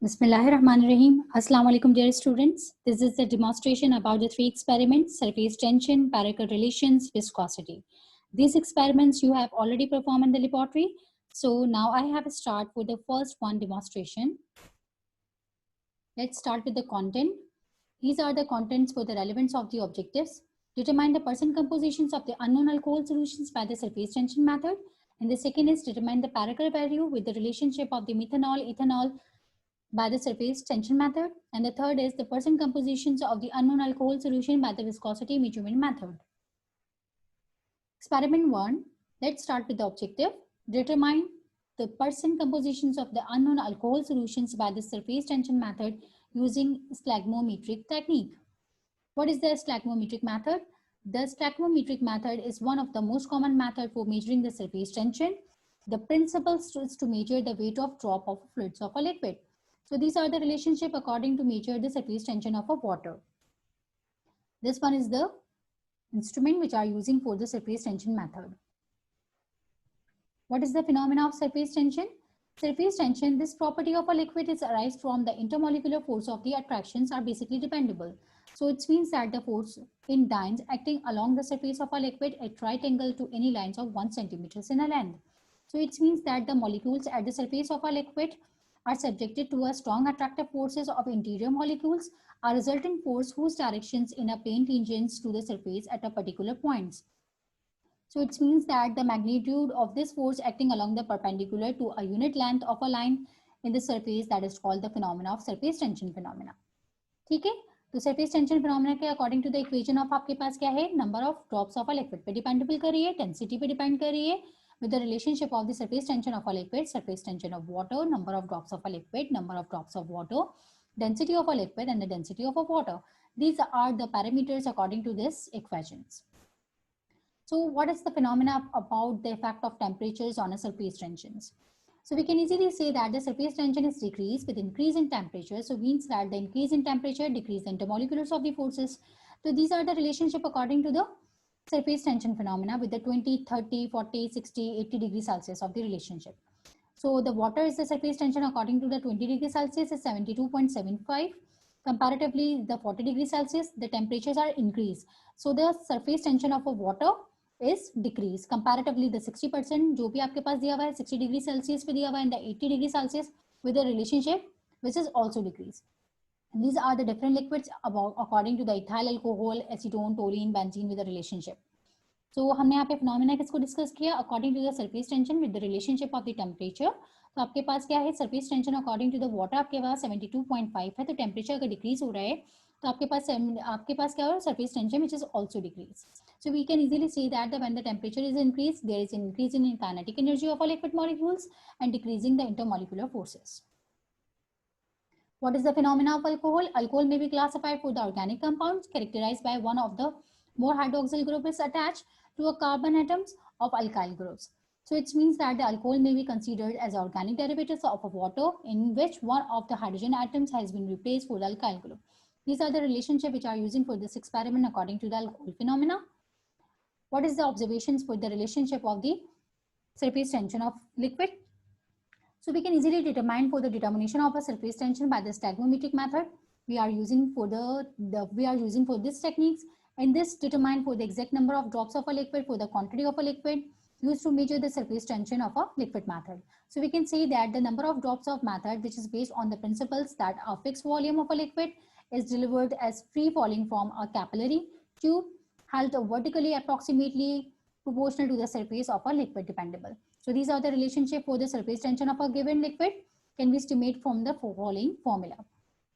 Bismillahirrahmanirrahim. Assalamu alaikum, dear students. This is the demonstration about the three experiments: surface tension, Paracel relations, viscosity. These experiments you have already performed in the laboratory. So now I have a start with the first one demonstration. Let's start with the content. These are the contents for the relevance of the objectives. Determine the percent compositions of the unknown alcohol solutions by the surface tension method. And the second is determine the Paracel value with the relationship of the methanol, ethanol, by the surface tension method, and the third is the percent compositions of the unknown alcohol solution by the viscosity measurement method. Experiment 1. Let's start with the objective. Determine the percent compositions of the unknown alcohol solutions by the surface tension method using sphygmometric technique. What is the sphygmometric method? The sphygmometric method is one of the most common method for measuring the surface tension. The principle is to measure the weight of drop of fluids of a liquid. So these are the relationship according to measure the surface tension of a water. This one is the instrument which are using for the surface tension method. What is the phenomena of surface tension? Surface tension, this property of a liquid is arise from the intermolecular force of the attractions are basically dependable. So it means that the force in dynes acting along the surface of a liquid at right angle to any lines of 1 centimeter in a length. So it means that the molecules at the surface of a liquid are subjected to a strong attractive forces of interior molecules, a resultant force whose directions in a plane tangents to the surface at a particular point. So it means that the magnitude of this force acting along the perpendicular to a unit length of a line in the surface, that is called the phenomena of surface tension phenomena. ठीक है, तो surface tension phenomena के according to the equation of आपके पास क्या है, number of drops of a liquid पे dependable कर रही है, density पे depend कर रही है, with the relationship of the surface tension of a liquid, surface tension of water, number of drops of a liquid, number of drops of water, density of a liquid, and the density of a water. These are the parameters according to this equations. So what is the phenomena about the effect of temperatures on a surface tensions? So we can easily say that the surface tension is decreased with increase in temperature. So means that the increase in temperature decrease the intermoleculars of the forces. So these are the relationship according to the surface tension phenomena with the 20, 30, 40, 60, 80 degrees Celsius of the relationship. So the water is the surface tension according to the 20 degrees Celsius is 72.75. Comparatively, the 40 degrees Celsius, the temperatures are increased. So the surface tension of a water is decrease. Comparatively, the 60% जो भी आपके पास दिया हुआ है 60 degree Celsius पे दिया हुआ है and the 80 degree Celsius with a relationship which is also decreased. And these are the different liquids about according to the ethyl alcohol, acetone, toluene, benzene with a relationship. So हमने यहाँ पे phenomena किसको discuss किया according to the surface tension with the relationship of the temperature. तो आपके पास क्या है surface tension according to the water आपके पास 72.5 है. तो टेम्परेचर अगर डिक्रीज हो रहा है तो आपके पास क्या हो रहा है surface tension which is also decrease. So we can easily see that when the temperature is increased, there is an increase in kinetic energy of a liquid molecules and decreasing the intermolecular forces. What is the phenomena of alcohol? Alcohol may be classified for the organic compounds characterized by one of the more hydroxyl group is attached to a carbon atoms of alkyl groups. So it means that the alcohol may be considered as organic derivatives of a water in which one of the hydrogen atoms has been replaced for the alkyl group. These are the relationships which are using for this experiment according to the alcohol phenomena. What is the observations for the relationship of the surface tension of liquid? So we can easily determine for the determination of a surface tension by the sphygmometric method. We are using for this techniques, and this determine for the exact number of drops of a liquid for the quantity of a liquid used to measure the surface tension of a liquid method. So we can say that the number of drops of method, which is based on the principles that a fixed volume of a liquid is delivered as free falling from a capillary tube held vertically approximately proportional to the surface of a liquid dependable. So these are the relationship for the surface tension of a given liquid can be estimate from the following formula.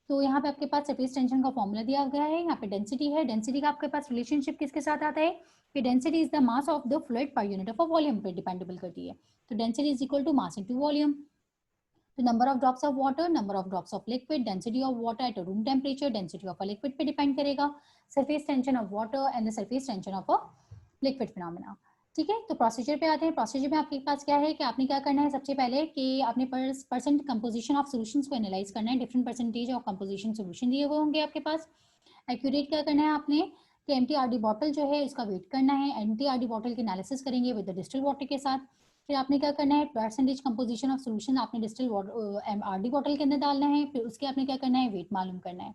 तो यहाँ पे आपके पास surface tension का formula दिया गया है. यहाँ पे डेंसिटी है. डेंसिटी का आपके पास रिलेशनशिप किसके साथ आता है कि density is the mass of the fluid per unit of a volume पे डिपेंडेबल करती है. तो density is equal to mass into volume. तो number of drops of water, number of drops of liquid, density of water at room temperature, density of a liquid पे depend करेगा. Surface tension of water and the surface tension of a liquid phenomena. ठीक है, तो procedure पे आते हैं. Procedure में आपके पास क्या है कि आपने क्या करना है सबसे पहले कि आपने परसेंट कंपोजिशन ऑफ सॉल्यूशंस को एनालाइज करना है. Different percentage of composition solution दिए हुए होंगे आपके पास. एक्यूरेट क्या करना है आपने कि एमटीआरडी बॉटल जो है उसका वेट करना है. एमटीआरडी बॉटल की एनालिसिस करेंगे विद द डिस्टिल वाटर के साथ. फिर आपने क्या करना है, परसेंटेज कंपोजिशन ऑफ सोल्यूशन आपने डिस्टिल आरडी बॉटल के अंदर डालना है, फिर उसके आपने क्या करना है, वेट मालूम करना है।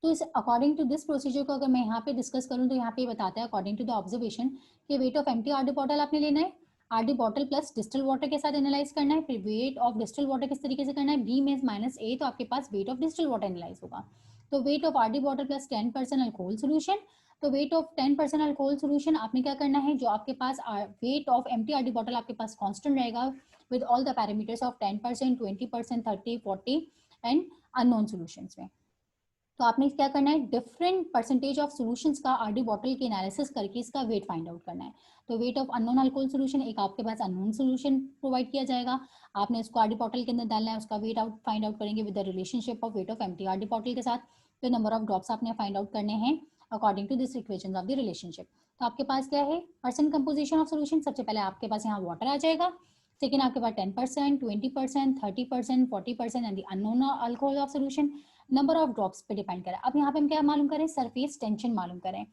तो इस अकॉर्डिंग टू दिस प्रोसीजर को अगर मैं यहाँ पे डिस्कस करूँ तो यहाँ पे बताता है अकॉर्डिंग टू द ऑब्जर्वेशन कि wait of empty RD bottle आपने लेना है, RD bottle plus distil water के साथ एनालाइज करना है। फिर वेट ऑफ डिस्टिल वाटर किस तरीके से करना है, बी में माइनस ए, तो आपके पास weight of distil water analyse होगा। तो weight of RD bottle plus 10% alcohol solution, तो वेट ऑफ 10% अल्कोहल सोल्यूशन आपने क्या करना है, जो आपके पास weight of empty RD bottle आपके पास कांस्टेंट रहेगा with all the parameters of 10%, 20%, 30, 40 and unknown solutions में। तो आपने क्या करना है, डिफरेंट परसेंटेज ऑफ सॉल्यूशंस का आरडी बॉटल के एनालिसिस करके इसका वेट फाइंड आउट करना है। तो weight of unknown alcohol solution, एक आपके पास अननोन सॉल्यूशन प्रोवाइड किया जाएगा, आपने इसको आरडी बॉटल के अंदर डालना है, उसका वेट आउट फाइंड आउट करेंगे with the relationship of weight of empty RD bottle के साथ। तो नंबर ऑफ ड्रॉप्स आपने फाइंड आउट करने हैं according to this equation of the relationship. तो आपके पास क्या है, परसेंट कंपोजिशन ऑफ सॉल्यूशन, सबसे पहले आपके पास यहाँ वाटर आ जाएगा, सेकेंड आपके पास 10%, 20%, 30%, 40% and the unknown alcohol of solution. Number of drops पे डिपेंड करें। अब यहाँ पे हम क्या मालूम करें, सरफेस टेंशन मालूम करें।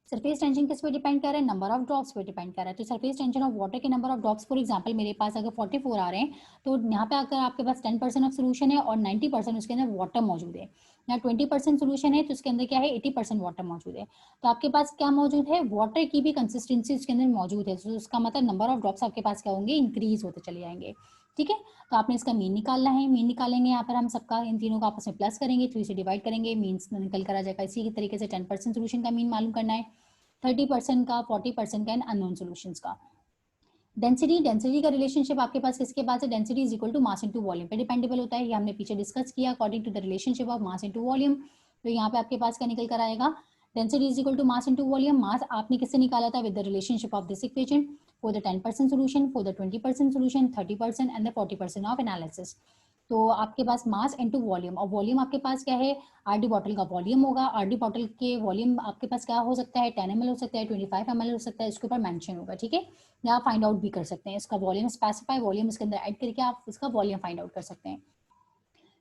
सरफेस टेंशन किस पे डिपेंड कर रहा है, नंबर ऑफ ड्रॉप्स पे डिपेंड कर रहा है। तो सरफेस टेंशन ऑफ वाटर के number of drops, for example मेरे पास अगर 44 आ रहे हैं, तो यहाँ पे अगर आपके पास 10% ऑफ सोल्यूशन है और 90% उसके अंदर वाटर मौजूद है, या 20% सोल्यूशन है तो उसके अंदर क्या है, 80% वाटर मौजूद है, तो आपके पास क्या मौजूद है, वाटर की भी कंसिस्टेंसी उसके अंदर मौजूद है। तो उसका मतलब नंबर ऑफ ड्रॉप्स आपके पास क्या होंगे, इंक्रीज होते चले जाएंगे। ठीक है, तो आपने इसका मीन निकालना है, मीन निकालेंगे यहाँ पर हम सबका, इन तीनों का आपस में प्लस करेंगे, 3 से डिवाइड करेंगे, मीन्स निकल कर आ जाएगा। इसी तरीके से 10% सोल्यूशन का मीन मालूम करना है, 30% का, 40% का एंड अननोन सॉल्यूशंस का। डेंसिटी का रिलेशनशिप आपके पास किसके पास है, density is equal to mass into volume पे डिपेंडेबल होता है, ये हमने पीछे डिस्कस किया according to the relationship of mass into volume. तो यहाँ पे आपके पास क्या निकल कर आएगा, density is equal to mass into volume. Mass आपने किससे निकाला था, with the relationship of this equation, for the 10% solution, for the 20% solution, 30% and the 40% of analysis. तो आपके पास मास इनटू वॉल्यूम, और वॉल्यूम आपके पास क्या है, आरडी बॉटल का वॉल्यूम होगा। आरडी बॉटल के वॉल्यूम आपके पास क्या हो सकता है, 10 ml हो सकता है, 25 ml हो सकता है, इसके ऊपर मेंशन होगा। ठीक है, या आप फाइंड आउट भी कर सकते हैं, इसका वॉल्यूम स्पेसिफाई, वॉल्यूम इसके अंदर ऐड करके आप इसका वॉल्यूम फाइंड आउट कर सकते हैं।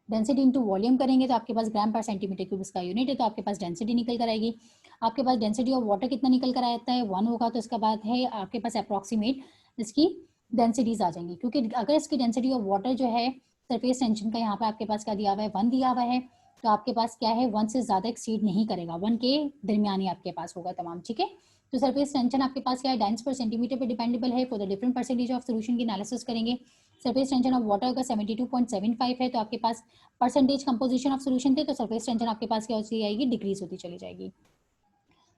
डेंसिटी इंटू वॉल्यूम करेंगे तो आपके पास ग्राम पर सेंटीमीटर क्यूब इसका यूनिट है, तो आपके पास डेंसिटी निकल कर आएगी। आपके पास डेंसिटी ऑफ वाटर कितना निकल कर आता है, 1 होगा, तो इसका बाद है आपके पास अप्रॉक्सीमेट इसकी डेंसिटीज आ जाएंगी, क्योंकि अगर इसकी डेंसिटी ऑफ वाटर जो है सरफेस टेंशन का यहाँ पे आपके पास क्या दिया हुआ है, 1 दिया हुआ है, तो आपके पास क्या है, 1 से ज्यादा एक्सीड नहीं करेगा, 1 के दरमियानी आपके पास होगा तमाम। ठीक है, तो सरफेस टेंशन आपके पास क्या है, डाइंस पर सेंटीमीटर पे डिपेंडेबल है। For the different percentage of solution की एनालिसिस करेंगे। सरफेस टेंशन ऑफ वाटर का 72.75 है, तो आपके पास परसेंटेज कंपोजिशन ऑफ सोल्यूशन थे, तो सरफेस टेंशन आपके पास क्या होती जाएगी, डिक्रीज होती चली जाएगी।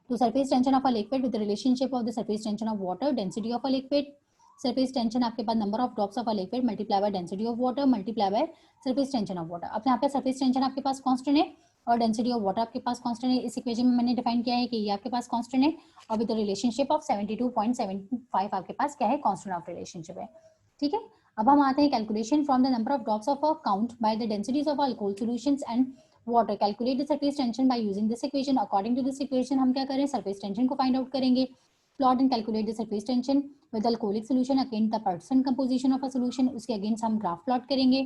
तो surface tension of a liquid with relationship of the surface tension of water, density of a liquid, surface tension आपके पास number of drops of a liquid multiply by density of water multiply by surface tension of water. अब यहाँ पे surface tension आपके पास constant है और density of water आपके पास कांस्टेंट है। इस इक्वेशन में मैंने डिफाइन किया है कि ये आपके पास कांस्टेंट है, और विद रिलेशनशिप ऑफ 72.75 आपके पास क्या है, कांस्टेंट ऑफ रिलेशनशिप है। ठीक है, अब हम आते हैं calculation from the number of drops of a count by the densities of alcohol solutions and water, calculate the surface tension by using this equation. According to this equation हम क्या करें, सरफेस टेंशन को find out करेंगे। Plot and calculate the surface tension with alcoholic solution against the percent composition of a solution, उसके अगेंस्ट हम graph plot करेंगे।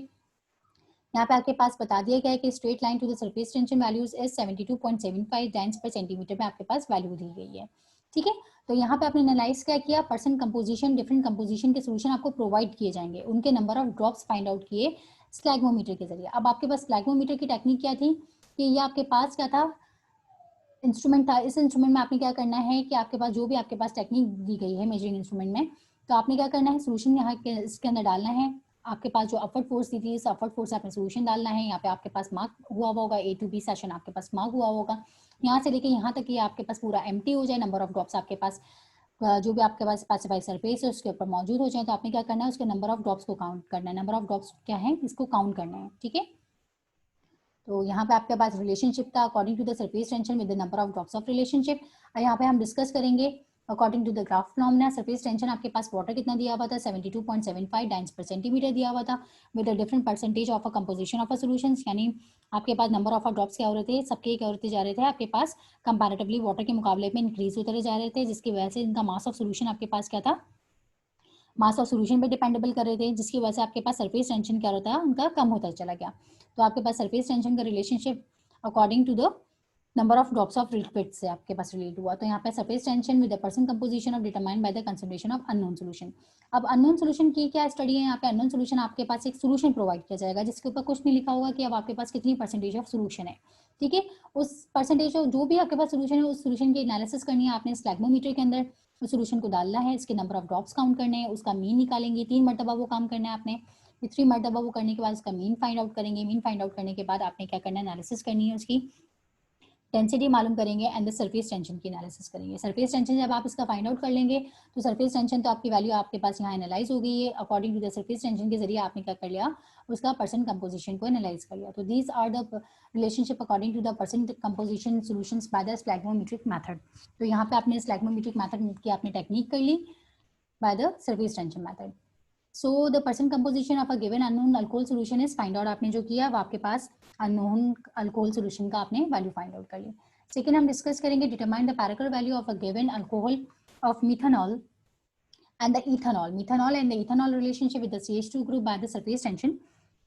यहाँ पे आपके पास बता दिया गया है कि straight line to the surface tension values is 72.75 dynes per centimetre में आपके पास वैल्यू दी गई है। ठीक है, तो यहाँ पे आपने एनालाइज क्या किया, परसेंट कंपोजिशन, डिफरेंट कंपोजिशन के सोल्यूशन आपको प्रोवाइड किए जाएंगे, उनके number of drops find out किए स्लैग्मोमीटर के जरिए। अब आपके पास स्लैग्मोमीटर की टेक्निक क्या थी, कि ये आपके पास क्या था, इंस्ट्रूमेंट था। इस इंस्ट्रूमेंट में आपने क्या करना है कि आपके पास जो भी आपके पास टेक्निक दी गई है मेजरिंग इंस्ट्रूमेंट में, तो आपने क्या करना है, सोल्यूशन यहाँ के इसके अंदर डालना है। आपके पास जो अपवर्ड फोर्स दी थी, इस अपवर्ड फोर्स से आपने सोल्यूशन डालना है। यहाँ पे आपके पास मार्क हुआ होगा, A to B सेशन आपके पास मार्क हुआ होगा। यहाँ से लेके यहाँ तक ये आपके पास पूरा एम्प्टी हो जाए, नंबर ऑफ ड्रॉप्स आपके पास जो भी आपके पास स्पेसिफाइड सरफेस है उसके ऊपर मौजूद हो जाए, तो आपने क्या करना है, उसके नंबर ऑफ ड्रॉप्स को काउंट करना है। नंबर ऑफ ड्रॉप्स क्या है, इसको काउंट करना है। ठीक है, तो यहाँ पे आपके पास रिलेशनशिप था according to the surface tension with the number of drops of relationship. और यहाँ पे हम डिस्कस करेंगे according to the graph phenomena. Surface tension आपके पास वाटर कितना दिया हुआ था, 72.75 डाइंस पर सेंटीमीटर दिया हुआ था, with the different percentage of a composition of a solutions, यानी आपके पास नंबर ऑफ ड्रॉप्स क्या हो रहे थे, सबके क्या होते जा रहे थे, आपके पास कंपैरेटिवली वाटर के मुकाबले में इंक्रीज होते जा रहे थे, जिसकी वजह से इनका मास ऑफ सोल्यूशन आपके पास क्या था, मास ऑफ सोल्यूशन पे डिपेंडेबल कर रहे थे, जिसकी वजह से आपके पास सरफेस टेंशन क्या होता है, उनका कम होता चला गया। तो आपके पास सरफेस टेंशन का relationship according to the number of drops of liquid से आपके पास रिलेट हुआ। तो यहाँ पे surface tension with the percent composition of determined by the concentration of unknown solution. अब अननोन सोल्यूशन की क्या स्टडी है, यहाँ पे अननोन सोल्यूशन आपके पास एक सोल्यूशन प्रोवाइड किया जाएगा जिसके ऊपर कुछ नहीं लिखा होगा कि अब आपके पास कितनी परसेंटेज ऑफ सोल्यूशन है, ठीक है। उस परसेंटेज जो भी आपके पास सोल्यूशन है उस सोल्यूशन की एनालिसिस करनी है आपने स्लैग्मोमीटर के अंदर, उस सोल्यूशन को डालना है, इसके नंबर ऑफ ड्रॉप्स काउंट करने हैं, उसका मीन निकालेंगे, 3 मरतबा वो काम करना है आपने। 3 मरतबा वो करने के बाद उसका मीन फाइंड आउट करेंगे, मीन फाइंड आउट करने के बाद आपने क्या करना है, एनालिसिस करनी है, उसकी डेंसिटी मालूम करेंगे एंड द सरफेस टेंशन की एनालिसिस करेंगे। सरफेस टेंशन जब आप इसका फाइंड आउट कर लेंगे तो सरफेस टेंशन तो आपकी वैल्यू आपके पास यहाँ एनालाइज हो गई है। According to the surface tension के जरिए आपने क्या कर लिया, उसका परसेंट कंपोजिशन को एनालाइज कर लिया। तो these are the relationship according to the percent composition solutions by the stalagmometric method. तो यहाँ पे आपने स्लैग्मोमेट्रिक मेथड की आपने टेक्निक कर ली by the surface tension method. So the percent composition of a given unknown alcohol solution is find out. आपने जो किया वो आपके पास अननोन अल्कोहल सॉल्यूशन का आपने वैल्यू फाइंड आउट कर लिया। सेकेंड हम डिस्कस करेंगे determine the parachor value of a given alcohol of methanol and the methanol and the ethanol relationship with the CH2 group by the surface tension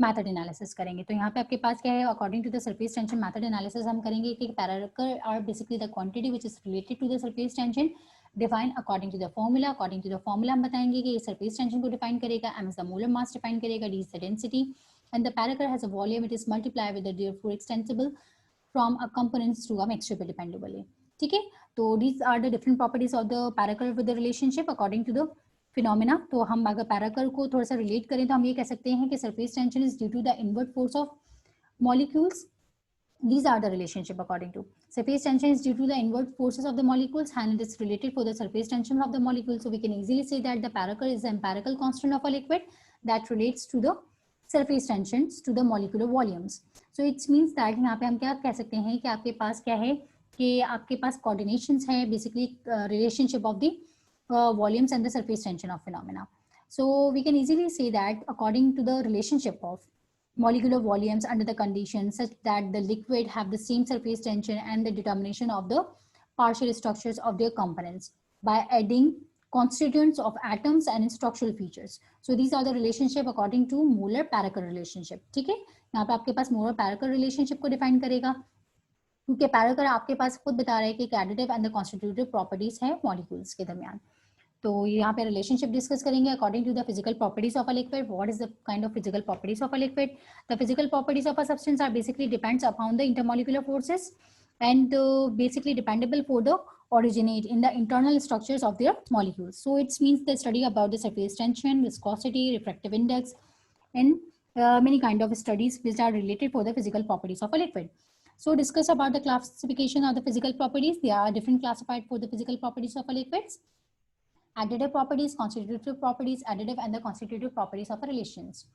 method analysis करेंगे। तो यहाँ पे आपके पास क्या है, according to the surface tension method analysis हम करेंगे कि parachor are basically the quantity which is related to the surface tension define according to the formula. According to the formula हम बताएंगे कि सरफेस टेंशन को डिफाइन करेगा, m is the molar mass define करेगा, d is the density and the parachor has a volume, it is multiply with the therefore extensible from a components to a mixture dependable है, ठीक है। तो these are the different properties of the paraker with the relationship according to the phenomena. तो हम अगर पैराकर को थोड़ा सा रिलेट करें तो हम ये कह सकते हैं कि surface tension is due to the invert force of molecules. These are the relationship according to surface tension is due to the inward forces of the molecules and it is related for the surface tension of the molecule. So we can easily say that the paraker is the empirical constant of a liquid that relates to the surface tensions to the molecular volumes. So it means that यहाँ पे हम क्या कह सकते हैं कि आपके पास क्या है कि आपके पास coordinations है basically relationship of the volumes and the surface tension of phenomena. So we can easily say that according to the relationship of molecular volumes under the conditions such that the liquid have the same surface tension and the determination of the partial structures of their components by adding constituents of atoms and structural features. So these are the relationship according to molar paraker relationship, ठीक है। यहाँ पे आपके पास molar paraker relationship को define करेगा क्योंकि पैराकर आपके पास खुद बता रहे हैं कि additive and the constitutive properties है मॉलिक्यूल्स के दरमियान। तो यहाँ पे रिलेशनशिप डिस्कस करेंगे according to the physical properties of a liquid. What is the kind of physical properties of a liquid? The physical properties of a substance are basically depends upon the intermolecular forces and basically dependable for the originate in the internal structures of their molecules. So it means the study about the surface tension, viscosity, refractive index, and many kind of studies which are related for the physical properties of a liquid. So discuss about the classification of the physical properties. They are different classified for the physical properties of a liquids. Additive properties, constitutive properties, additive and the constitutive properties of a relations.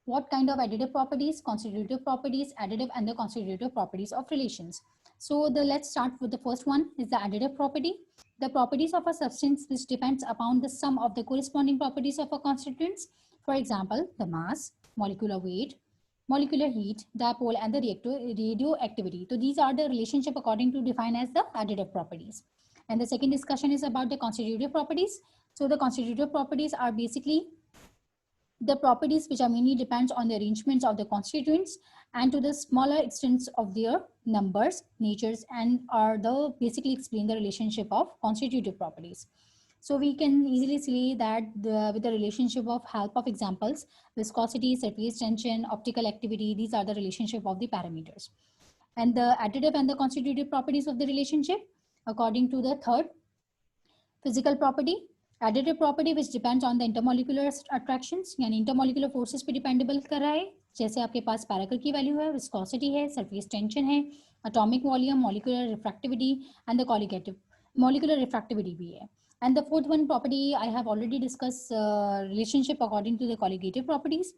What kind of additive properties? Constitutive properties, additive and the constitutive properties of relations. So let's start with the first one is the additive property. The properties of a substance which depends upon the sum of the corresponding properties of a constituents. For example, the mass, molecular weight, molecular heat, dipole and the radioactivity. So these are the relationship according to define as the additive properties. And the second discussion is about the constitutive properties. So the constitutive properties are basically the properties which are mainly depends on the arrangements of the constituents and to the smaller extents of their numbers, natures, and are the basically explain the relationship of constitutive properties. So we can easily see that with the relationship of help of examples, viscosity, surface tension, optical activity, these are the relationship of the parameters. And the additive and the constitutive properties of the relationship according to the third physical property. Additive property which depends on the intermolecular attractions यानी intermolecular forces पे dependable कर रहा है, जैसे आपके पास पैराकर की value है, viscosity है, surface tension है, atomic volume, molecular refractivity and the colligative molecular refractivity भी है. And the fourth one property I have already discussed relationship according to the colligative properties.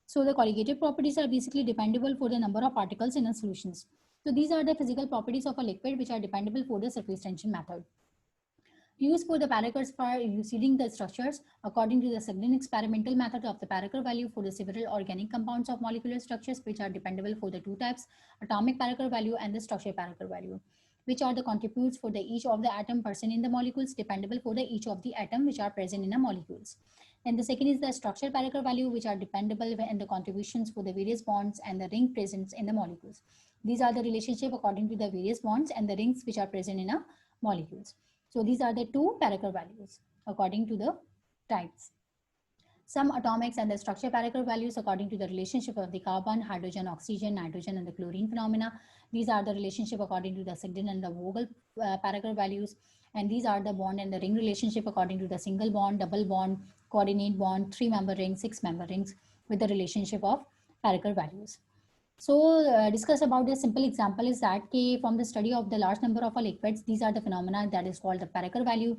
So the colligative properties are basically dependable for the number of particles in a solutions. So these are the physical properties of a liquid which are dependable for the surface tension method. Used for the parakers for elucidating the structures according to the Sugden experimental method of the paraker value for the several organic compounds of molecular structures which are dependable for the two types, atomic paraker value and the structure paraker value, which are the contributes for the each of the atom present in the molecules dependable for the each of the atom which are present in the molecules. And the second is the structural parameter value, which are dependable and the contributions for the various bonds and the ring present in the molecules. These are the relationship according to the various bonds and the rings which are present in a molecules. So these are the two parameter values according to the types. Some atomics and the structure parameter values according to the relationship of the carbon, hydrogen, oxygen, nitrogen, and the chlorine phenomena. These are the relationship according to the Sigden and the Vogel parameter values. And these are the bond and the ring relationship according to the single bond, double bond, coordinate bond, 3-member ring, 6-member rings with the relationship of parameter values. So discuss about a simple example is that from the study of the large number of liquids, these are the phenomena that is called the parameter value.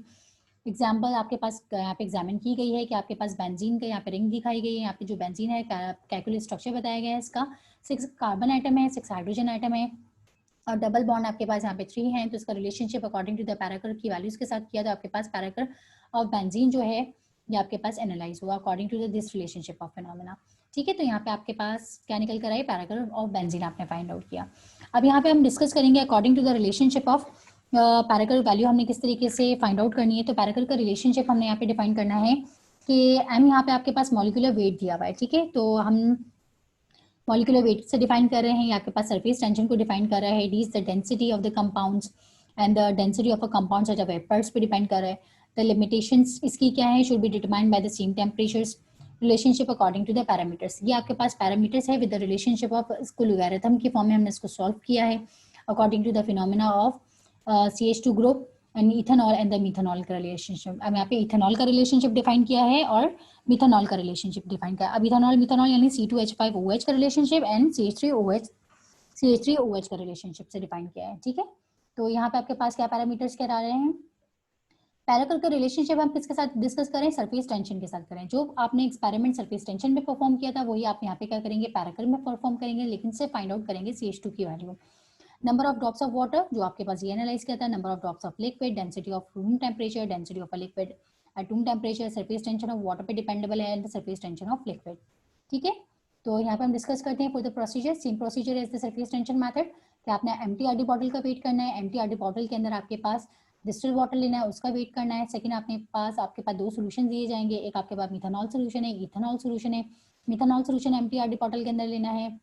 Example आपके पास यहाँ पे examine की गई है कि आपके पास benzene का यहाँ पे रिंग दिखाई गई है, यहाँ पे जो बेंजीन है कैलकुलेट स्ट्रक्चर बताया गया है, इसका 6 कार्बन आइटम है, 6 हाइड्रोजन आइटम है और डबल बॉन्ड आपके पास यहाँ पे 3 है, तो इसका relationship according to the parameter की वैल्यूज के साथ किया तो आपके पास पैरामीटर ऑफ बेंजीन जो है ये आपके पास एनालाइज हुआ according to this relationship of phenomena. ठीक है, तो यहाँ पे आपके पास क्या निकल कर आए, पैरामीटर ऑफ बेंजीन आपने फाइंड आउट किया। अब यहाँ पे हम डिस्कस करेंगे according to the relationship of parameter value हमने किस तरीके से फाइंड आउट करनी है। तो पैरामीटर का रिलेशनशिप हमने यहाँ पे डिफाइन करना है कि एम यहाँ पे आपके पास मॉलिक्यूलर वेट दिया हुआ है। ठीक है, तो हम मॉलिक्यूलर वेट से डिफाइन कर रहे हैं, यहाँ पे पास सरफेस टेंशन को डिफाइन कर रहा है, D is the density of the compounds and the density of a compound such a vapours पे डिपेंड कर रहा है। द लिमिटेशंस इसकी क्या है, should be determined by the same temperatures, relationship according to the parameters. ये आपके पास पैरामीटर्स है विद द रिलेशनशिप ऑफ, इसको लॉगरिथम की फॉर्म में हमने इसको सॉल्व किया है according to the phenomena of CH2 group and ethanol and the methanol का रिलेशनशिप। अब यहाँ पे इथेनॉल का रिलेशनशिप डिफाइन किया है और मिथेनॉल का रिलेशनशिप डिफाइन किया। अब इथेनॉल मिथेनॉल यानी C2H5OH का रिलेशनशिप एंड CH3OH का रिलेशनशिप से डिफाइन किया है। ठीक है, तो यहाँ पे आपके पास क्या पैरामीटर्स क्या आ रहे हैं, पैरामीटर का रिलेशनशिप हम किसके साथ डिस्कस करें, सरफेस टेंशन के साथ करें। जो आपने एक्सपेरिमेंट सरफेस टेंशन में परफॉर्म किया था वही आप यहाँ पे क्या करेंगे, पैरामीटर में परफॉर्म करेंगे, लेकिन से फाइंड आउट करेंगे CH2 की value. Number of drops of water जो आपके पास ये एनालाइज किया था, number of drops of liquid, density of room temperature, density of a liquid at room temperature, surface tension of water पे डिपेंडेबल है and surface tension of liquid. ठीक है, तो यहाँ पे हम डिस्कस करते हैं for the procedure, same procedure as the surface tension method कि आपने एम्प्टी बॉटल का वेट करना है, एम्प्टी बॉटल के अंदर आपके पास डिस्टिल वाटर लेना है, उसका वेट करना है। सेकंड आपके पास दो सोल्यूशन दिए जाएंगे, एक आपके पास मिथेनॉल सोल्यूशन है, इथेनॉल सोल्यूशन है। मिथेनॉल सोल्यूशन एम्प्टी बॉटल के अंदर लेना है,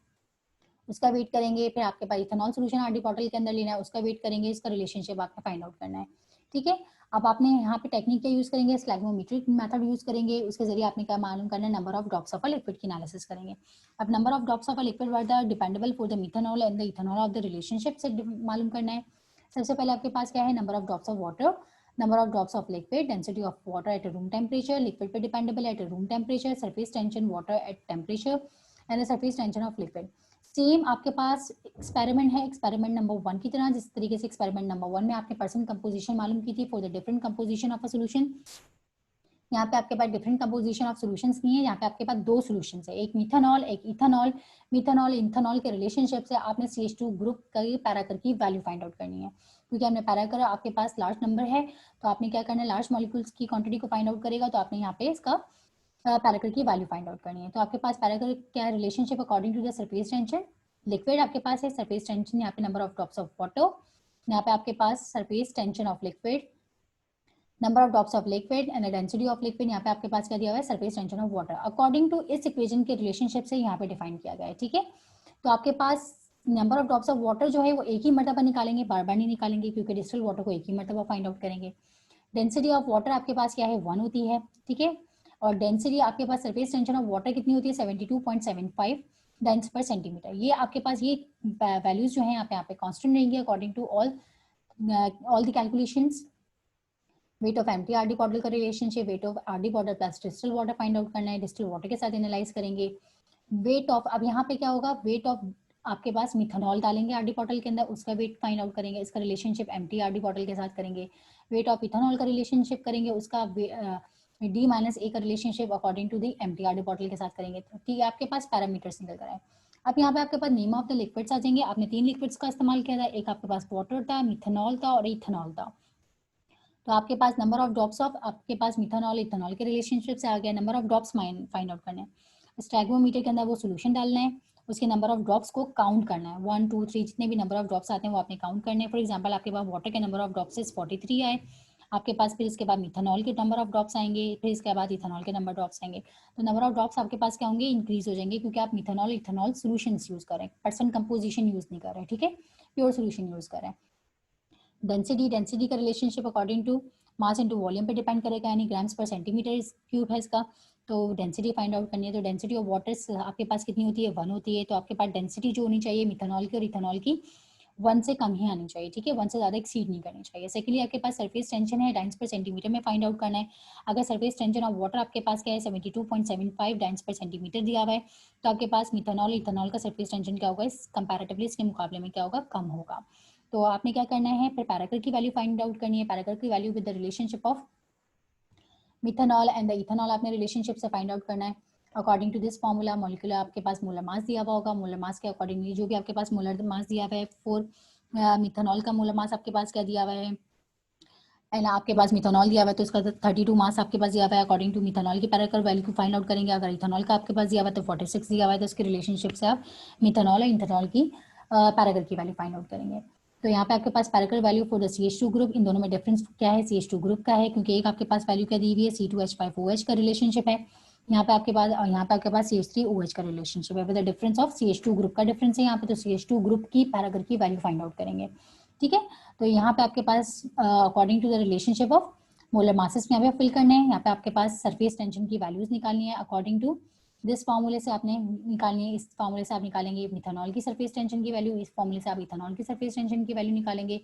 उसका वेट करेंगे। फिर आपके पास इथेनॉल सोल्यूशन बॉटल के अंदर लेना है, उसका वेट करेंगे। इसका रिलेशनशिप आपको फाइंड आउट करना है। ठीक है, अब आपने यहाँ पे टेक्निक क्या यूज करेंगे, स्लैग्मोमेट्रिक मेथड यूज करेंगे। उसके जरिए आपने क्या मालूम करना है, number of drops of a liquid की एनालिसिस करेंगे। अब number of drops of a liquid were the dependable for the methanol and the ethanol of the relationship से मालूम करना है। सबसे पहले आपके पास क्या है, number of drops of water, number of drops of liquid, density of water at room temperature, liquid पे dependable at room temperature, surface tension water at temperature and the surface tension of liquid. Same आपके पास experiment है experiment number 1 की तरह, जिस तरीके से experiment number 1 में आपने परसेंट कंपोजिशन मालूम की थी for the different composition of a solution. यहाँ पे आपके पास डिफरेंट कंपोजिशन ऑफ सॉल्यूशंस नहीं है, यहाँ पे आपके पास दो सॉल्यूशंस है, एक मिथेनॉल एक इथेनॉल। मिथेनॉल इथेनॉल के रिलेशनशिप से आपने CH2 ग्रुप का पैरामीटर की वैल्यू फाइंड आउट करनी है, क्योंकि हमने पैरामीटर आपके पास लार्ज नंबर है तो आपने क्या करना है, लार्ज मॉलिक्यूल्स की क्वांटिटी को फाइंड आउट करेगा तो आपने यहाँ पे इसका पैरामीटर की वैल्यू फाइंड आउट करनी है। तो आपके पास पैरामीटर क्या relationship according to the surface tension, liquid आपके पास है, सरफेस टेंशन यहाँ पे number of drops of water, यहाँ पे आपके पास surface tension of liquid, number of drops of liquid and density of liquid, यहाँ पे आपके पास क्या दिया हुआ है, surface tension of water. According to इस इक्वेशन के रिलेशनशिप से यहाँ पे डिफाइन किया गया है। ठीक है, तो आपके पास number of drops of water जो है वो एक ही मरतबा निकालेंगे, बार बार नहीं निकालेंगे, क्योंकि डिस्टिल वाटर को एक ही मरतबा फाइंड आउट करेंगे। डेंसिटी ऑफ वाटर आपके पास क्या है, 1 होती है। ठीक है, और डेंसिटी आपके पास सरफेस टेंशन ऑफ वाटर कितनी होती है, 72.75 डेंस पर सेंटीमीटर। ये आपके पास ये वैल्यूज जो है यहाँ पे कांस्टेंट रहेंगे according to all the calculations. Weight of empty bottle का relationship, weight of bottle plus distil water find out करना है, डिस्टिल वाटर के साथ एनालाइज करेंगे। वेट ऑफ, अब यहाँ पे क्या होगा, वेट ऑफ आपके पास मिथेनॉल डालेंगे बॉटल के अंदर, उसका वेट फाइंड आउट करेंगे, इसका रिलेशनशिप एम्प्टी बॉटल के साथ करेंगे। वेट ऑफ इथेनॉल का रिलेशनशिप करेंगे, उसका D-A का relationship according to the empty bottle के साथ करेंगे। ठीक है, आपके पास पैरामीटर्स निकल कर आए। अब यहाँ पे आपके पास नेम ऑफ द लिक्विड्स आ जाएंगे। आपने 3 लिक्विड्स का इस्तेमाल किया था, एक आपके पास वाटर था, मिथेनॉल था और इथेनॉल था। तो आपके पास नंबर ऑफ ड्रॉप्स ऑफ आपके पास मिथेनॉल इथेनॉल के रिलेशनशिप से आ गया, number of drops find out करना है। स्टैग्मोमीटर के अंदर वो सोल्यूशन डालना है, उसके नंबर ऑफ ड्रॉप्स को काउंट करना है, 1 2 3 जितने भी नंबर ऑफ ड्रॉप्स आते हैं वो आपने काउंट करने हैं। फॉर एग्जांपल आपके पास वाटर के नंबर ऑफ ड्रॉप्स 43 आए, आपके पास फिर इसके बाद मिथेनॉल के नंबर ऑफ ड्रॉप्स आएंगे, फिर इसके बाद इथेनॉल के नंबर ड्रॉप्स आएंगे। तो नंबर ऑफ ड्रॉप्स आपके पास क्या होंगे, इंक्रीज हो जाएंगे, क्योंकि आप मिथेनॉल इथेनॉल सोल्यूशंस यूज कर रहे हैं, परसेंट कंपोजिशन यूज नहीं कर रहे हैं, ठीक है, प्योर सोल्यूशन यूज कर रहे हैं। डेंसिटी का relationship according to mass into volume पे डिपेंड करेगा, यानी ग्राम्स पर सेंटीमीटर क्यूब है इसका। तो डेंसिटी फाइंड आउट करनी है, तो डेंसिटी ऑफ वाटर आपके पास कितनी होती है, 1 होती है। तो आपके पास डेंसिटी जो होनी चाहिए मिथेनॉल की और इथेनॉल की 1 से कम ही आनी चाहिए, ठीक है, 1 से ज़्यादा एक्सीड नहीं करनी चाहिए। सेकेंडली आपके पास सरफेस टेंशन है, डाइंस पर सेंटीमीटर में फाइंड आउट करना है। अगर सरफेस टेंशन ऑफ वाटर आपके पास क्या है, 72.75 डाइंस पर सेंटीमीटर दिया हुआ है, तो आपके पास मिथेनॉल इथेनॉल का सरफेस टेंशन क्या होगा, इस कंपैरेटिवली इसके मुकाबले में क्या होगा, कम होगा। तो आपने क्या करना है, फिर पैराकर की वैल्यू फाइंड आउट करनी है। पैराकर की value with the relationship of methanol and the ethanol आपने रिलेशनशिप से फाइंड आउट करना है। According to this formula molecular आपके पास मोलर मास दिया हुआ होगा, मोलर मास के अकॉर्डिंगली जो भी आपके पास मोलर मास दिया हुआ है, फॉर मिथेनॉल का मोलर मास आपके पास क्या दिया हुआ है, एंड आपके पास मिथेनॉल दिया हुआ है तो उसका 32 मास आपके पास दिया हुआ है। अकॉर्डिंग टू मिथेनॉल की पैराकर वैल्यू को फाइंड आउट करेंगे। अगर इथेनॉल का आपके पास दिया हुआ है तो 46 दिया हुआ है, तो उसके रिलेशनशिप से आप मिथेनॉल और इथेनॉल की पैराकर की वैल्यू फाइंड आउट करेंगे। तो यहाँ पे आपके पास parachor value for the CH2 group, इन दोनों में डिफरेंस क्या है, CH2 ग्रुप का है, क्योंकि एक आपके पास वैल्यू क्या दी हुई है, C2H5OH का रिलेशनशिप है, यहाँ पे आपके पास, और यहाँ पे आपके पास CH3OH का रिलेशनशिप है, with the difference of CH2 group का डिफरेंस है यहाँ पे, तो CH2 ग्रुप की पैराकर की वैल्यू फाइंड आउट करेंगे, ठीक है। तो यहाँ पे आपके पास according to the relationship of molar masses में यहाँ पे फिल करने हैं, यहाँ पे आपके पास सरफेस टेंशन की वैल्यूज निकालनी है। अकॉर्डिंग टू दिस फॉर्मूले से आपने निकालनी है, इस फॉर्मूले से आप निकालेंगे मिथेनॉल की सरफेस टेंशन की वैल्यू, इस फॉर्मूले से आप इथेनॉल की सरफेस टेंशन की वैल्यू निकालेंगे।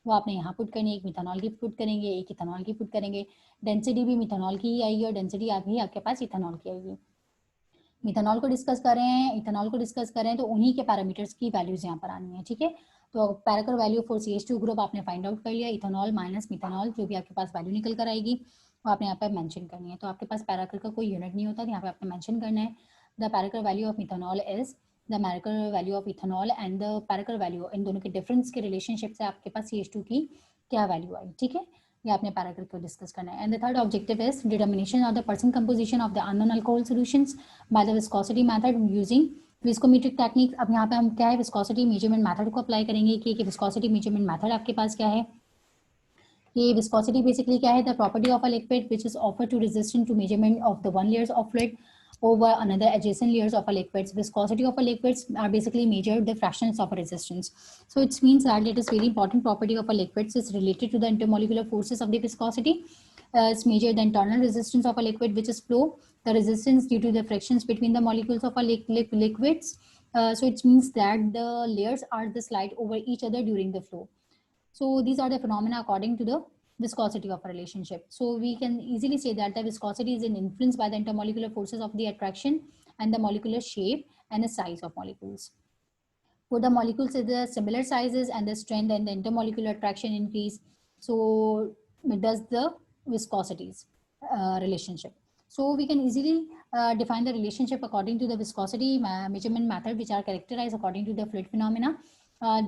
वो आपने यहाँ पुट करनी है, एक मिथेनॉल की पुट करेंगे, एक इथेनॉल की पुट करेंगे। डेंसिटी भी मिथेनॉल की ही आएगी और डेंसिटी भी आपके पास इथेनॉल की आएगी। मिथेनॉल को डिस्कस कर रहे हैं, इथेनॉल को डिस्कस कर रहे हैं, तो उन्हीं के पैरामीटर्स की वैल्यूज यहाँ पर आनी है, ठीक है। तो पैराकर वैल्यू फॉर CH2 ग्रुप आपने फाइंड आउट कर लिया, इथेनॉल माइनस मिथेनॉल जो भी आपके पास वैल्यू निकल कर आएगी वो आपने यहाँ पे मेंशन करनी है। तो आपके पास पैराकर का कोई यूनिट नहीं होता, तो यहाँ पे आपने मेंशन करना है the parachor value of methanol is the parachor value of ethanol and the parachor value, इन दोनों के डिफरेंस के रिलेशनशिप से आपके पास CH2 की क्या वैल्यू आई, ठीक है। ये आपने पैराकर को डिस्कस करना है। And the third objective is determination of the percent composition of the unknown alcohol solutions by the viscosity method using viscometric technique. अब यहाँ पे हम क्या है, विस्कोसिटी मेजरमेंट मेथड को अप्लाई करेंगे कि विस्कोसिटी मेजरमेंट मेथड आपके पास क्या है। ये विस्कोसिटी बेसिकली क्या है, the property of a liquid which is offer to resistant to measurement of the one layers of fluid over another adjacent layers of a liquids. Viscosity of a liquids are basically measured the fractions of a resistance. So it means that it is very important property of a liquids is related to the intermolecular forces of the viscosity. It's measured the internal resistance of a liquid which is flow, the resistance due to the frictions between the molecules of a liquids. So it means that the layers are the slide over each other during the flow. So these are the phenomena according to the viscosity of a relationship. So we can easily say that the viscosity is influenced by the intermolecular forces of the attraction and the molecular shape and the size of molecules. For the molecules with the similar sizes and the strength and the intermolecular attraction increase, so does the viscosities relationship. So we can easily define the relationship according to the viscosity measurement method, which are characterized according to the fluid phenomena.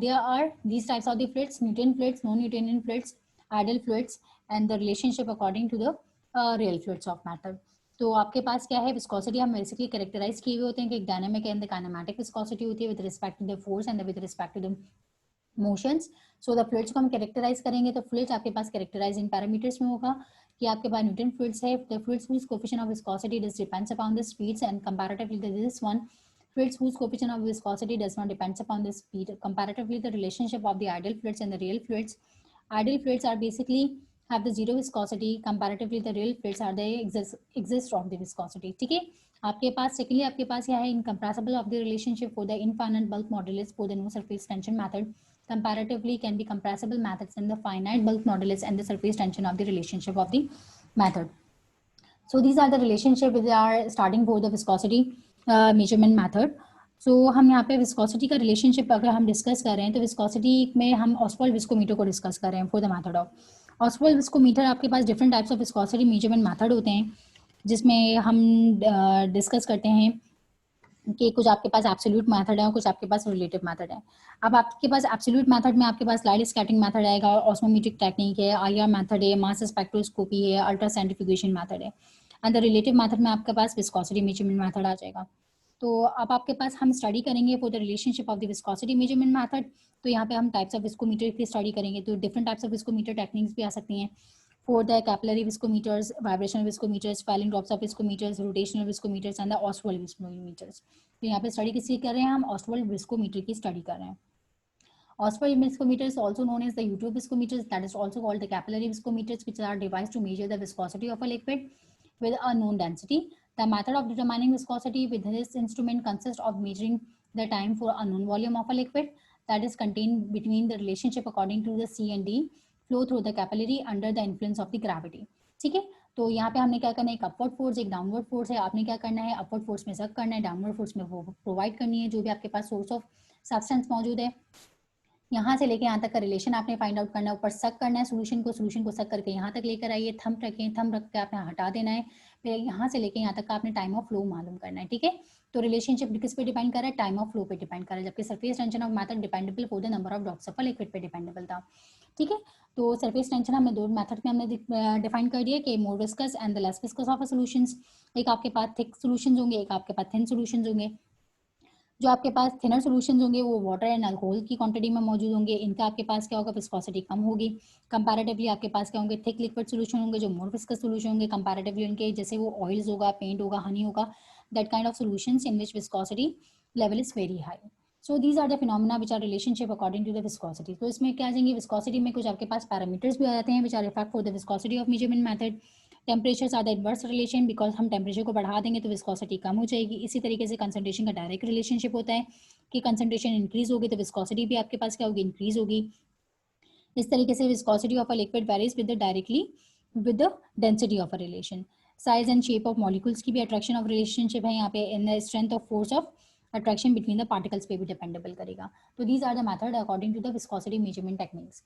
There are these types of the fluids: Newtonian fluids, non-Newtonian fluids, ideal fluids, and the relationship according to the real fluids of matter. तो आपके पास क्या है, viscosity हम basically characterise किए हुए होते हैं कि एक dynamic and the kinematic viscosity होती है with respect to the force and with respect to the motions. So the fluids को हम कैरेक्टराइज करेंगे तो फ्लूइड्स आपके पास कैरेक्टराइज इन पैरामीटर्स में होगा कि आपके पास न्यूटन फ्लूइड्स है, the fluids whose coefficient of viscosity does depends upon the speeds and comparatively this one fluids whose coefficient of viscosity does not depends upon the speed. Comparatively the relationship of the ideal fluids and the real fluids. Ideal fluids are basically have the zero viscosity. Comparatively the real fluids are they exist of the viscosity, ठीक है। आपके पास secondly आपके पास यह है incompressible of the relationship for the infinite bulk modulus for the no surface tension method. Comparatively can be compressible methods in the finite bulk modulus and the surface tension of the relationship of the method. So these are the relationship which are starting for the viscosity measurement method. So हम यहाँ पे viscosity का relationship अगर हम discuss कर रहे हैं तो विस्कोसिटी में हम ऑस्वाल्ड विस्कोमीटर को डिस्कस कर रहे हैं for the method of Ostwald viscometer. आपके पास different types of viscosity measurement method होते हैं जिसमें हम डिस्कस करते हैं कि कुछ आपके पास एब्सोल्यूट मेथड है और कुछ आपके पास रिलेटिव मेथड है। अब आपके पास एब्सोल्यूट मेथड में आपके पास लाइट स्कैटरिंग मेथड आएगा, ऑस्मोमेट्रिक टेक्निक है, IR मेथड है, मास स्पेक्ट्रोस्कोपी है, अल्ट्रा सेंट्रीफ्यूगेशन मेथड है। एंड द रिलेटिव मेथड में आपके पास विस्कोसिटी मेजरमेंट मेथड आ जाएगा। तो अब आपके पास हम स्टडी करेंगे for the relationship of the viscosity measurement method. तो यहाँ पे हम टाइप्स ऑफ विस्कोमीटर की स्टडी करेंगे, तो different types of viscometer techniques भी आ सकती हैं। for the capillary viscometers, vibrational viscometers, falling drops of viscometers, rotational viscometers and the Ostwald viscometers. तो यहाँ पे स्टडी किसकी कर रहे हैं हम? Ostwald viscometer की स्टडी कर रहे हैं. Ostwald viscometers, also known as the U-tube viscometers, that is also called the capillary viscometers, which are devices to measure the viscosity of a liquid with a known density. The method of determining viscosity with this instrument consists of measuring the time for a known volume of a liquid that is contained between the relationship according to the C and D flow through the capillary under the influence of the gravity. ठीक है, तो यहाँ पे हमने क्या करना है, एक अपवर्ड फोर्स एक डाउनवर्ड फोर्स है. आपने क्या करना है, अपवर्ड फोर्स में सक करना है, डाउनवर्ड फोर्स में वो प्रोवाइड करनी है जो भी आपके पास सोर्स ऑफ सब्सटेंस मौजूद है. यहाँ से लेके यहाँ तक का रिलेशन आपने फाइंड आउट करना है. ऊपर सक करना है सोल्यूशन को सक करके यहाँ तक लेकर आइए. थंब रखें, थंब रख के आपने हटा देना है. फिर यहाँ से लेके यहाँ तक का आपने टाइम ऑफ फ्लो मालूम करना है. ठीक है, तो रिलेशनशिप किस पे डिपेंड कर रहा है? टाइम ऑफ फ्लो पे डिपेंड कर रहा है. जबकि surface tension of method dependable for the number of drops of a liquid पे डिपेंडेबल था. ठीक है, तो सरफेस टेंशन हमने दो मेथड में हमने डिफाइन कर दिया कि more viscous and the less viscous of a solutions. एक आपके पास थिक सॉल्यूशंस होंगे, एक आपके पास थिन सॉल्यूशंस होंगे. जो आपके पास थिनर सॉल्यूशंस होंगे वो वाटर एंड अल्कोहल की क्वांटिटी में मौजूद होंगे. इनका आपके पास क्या होगा, विस्कोसिटी कम होगी. कंपैरेटिवली आपके पास क्या होंगे, थिक लिक्विड सॉल्यूशन होंगे जो मोर विस्कस सॉल्यूशन होंगे कंपैरेटिवली उनके, जैसे वो ऑयल्स होगा, पेंट होगा, हनी होगा, that kind of solutions in which viscosity level is very high. So these are the phenomena which are relationship according to the viscosity. तो इसमें क्या आ जाएंगे, विस्कोसिटी में कुछ आपके पास पैरामीटर्स भी आ जाते हैं which are effect for the viscosity of measurement method. Temperatures are the inverse relation, because हम टेम्परेचर को बढ़ा देंगे तो विस्कोसिटी कम हो जाएगी. इसी तरीके से कंसंट्रेशन का डायरेक्ट रिलेशनशिप होता है कि कंसंट्रेशन इंक्रीज होगी तो विस्कोसिटी भी आपके पास क्या होगी, इंक्रीज होगी. इस तरीके से viscosity of a liquid varies with the directly with the density of a relation. Size and shape of molecules की भी अट्रैक्शन ऑफ रिलेशनशिप है यहाँ पे. In the strength of force of attraction between the particles पे भी dependable करेगा. तो these are the method according to the viscosity measurement techniques.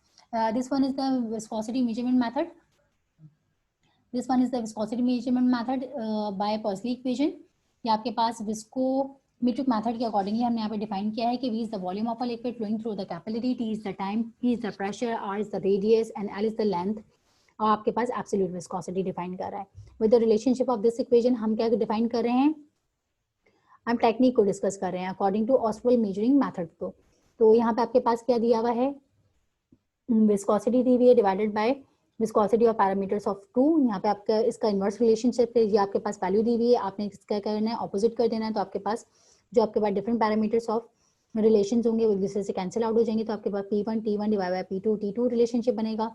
This one is the viscosity measurement method. This one is the viscosity measurement method by Pursley equation. ये आपके पास विस्कोमेट्रिक method के accordingly हमने यहाँ पे डिफाइन किया है कि V is the volume of a liquid flowing through the capillary, T is the time, P is the pressure, R is the radius and L is the length. और आपके पास absolute viscosity define कर रहा है. With the relationship of this equation हम क्या define कर रहे हैं, हम टेक्निक को डिस्कस कर रहे हैं according to Ostwald measuring method को. तो यहाँ पे आपके पास क्या दिया हुआ है, विस्कोसिटी दी हुई है divided by viscosity of parameters of 2. यहाँ पे आपका इसका इनवर्स रिलेशनशिप है, ये आपके पास वैल्यू दी हुई है, आपने क्या करना है, ऑपोजिट कर देना है. तो आपके पास जो आपके पास डिफरेंट पैरामीटर्स ऑफ रिलेशंस होंगे वो एक दूसरे से कैंसिल आउट हो जाएंगे. तो आपके पास P1 T1 divide by P2 T2 relationship बनेगा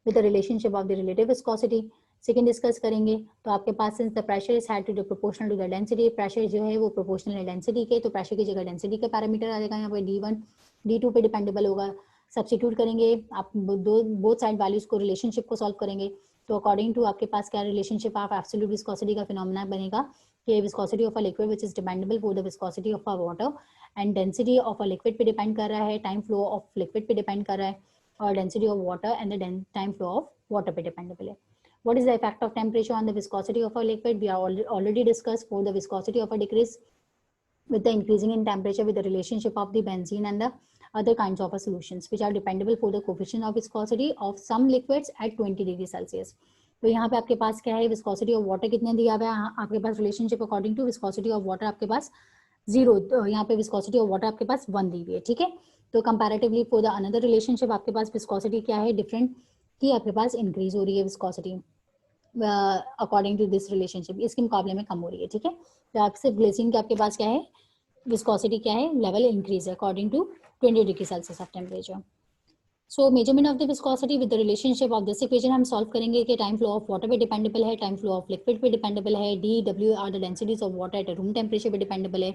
with the relationship of the relative viscosity. Second discuss करेंगे तो आपके पास since the pressure is had to the proportional to the density, pressure जो है वो प्रोपोर्शनल है डेंसिटी के, तो प्रेशर की जगह डेंसिटी का पैरामीटर आ जाएगा. यहाँ पे D1 D2 पे डिपेंडेबल होगा. सब्स्टिट्यूट करेंगे आप बोथ साइड वैल्यूज को, रिलेशनशिप को सॉल्व करेंगे. तो अकॉर्डिंग टू आपके पास क्या रिलेशनशिप ऑफ एब्सोल्यूट विस्कोसिटी का फिनोमेना बनेगा कि viscosity of a liquid which is dependable for the viscosity of a water and density of a liquid पे डिपेंड कर रहा है, टाइम फ्लो ऑफ लिक्विड पे डिपेंड कर रहा है और density of water and the time flow of water पे डिपेंडेबल है. What is the effect of temperature on the viscosity of a liquid? We are already discussed for the viscosity of a decrease with the increasing in temperature with the relationship of the benzene and the other kinds of solutions which are dependable for the coefficient of viscosity of some liquids at 20 degree Celsius. तो यहाँ पे आपके पास क्या है, viscosity of water कितने दिया हुआ है आपके पास, relationship according to viscosity of water आपके पास 0. यहाँ पे विस्कोसिटी ऑफ वाटर आपके पास 1 दी हुई है. ठीक है, तो comparatively for the another relationship आपके पास विस्कोसिटी क्या है, डिफरेंट की आपके पास इंक्रीज हो रही है viscosity according to this relationship, इसके मुकाबले में कम हो रही है. ठीक है, तो आपसे ग्लिसरीन के आपके पास क्या है, विस्कोसिटी क्या है, लेवल इंक्रीज है according to 20 degree Celsius of temperature. So measurement of the viscosity with the relationship of this equation हम सॉल्व करेंगे कि टाइम फ्लो ऑफ वाटर पे डिपेंडेबल है, टाइम फ्लो ऑफ लिक्विड पे डिपेंडेबल है, D W are the densities of water at room temperature पे dependable है,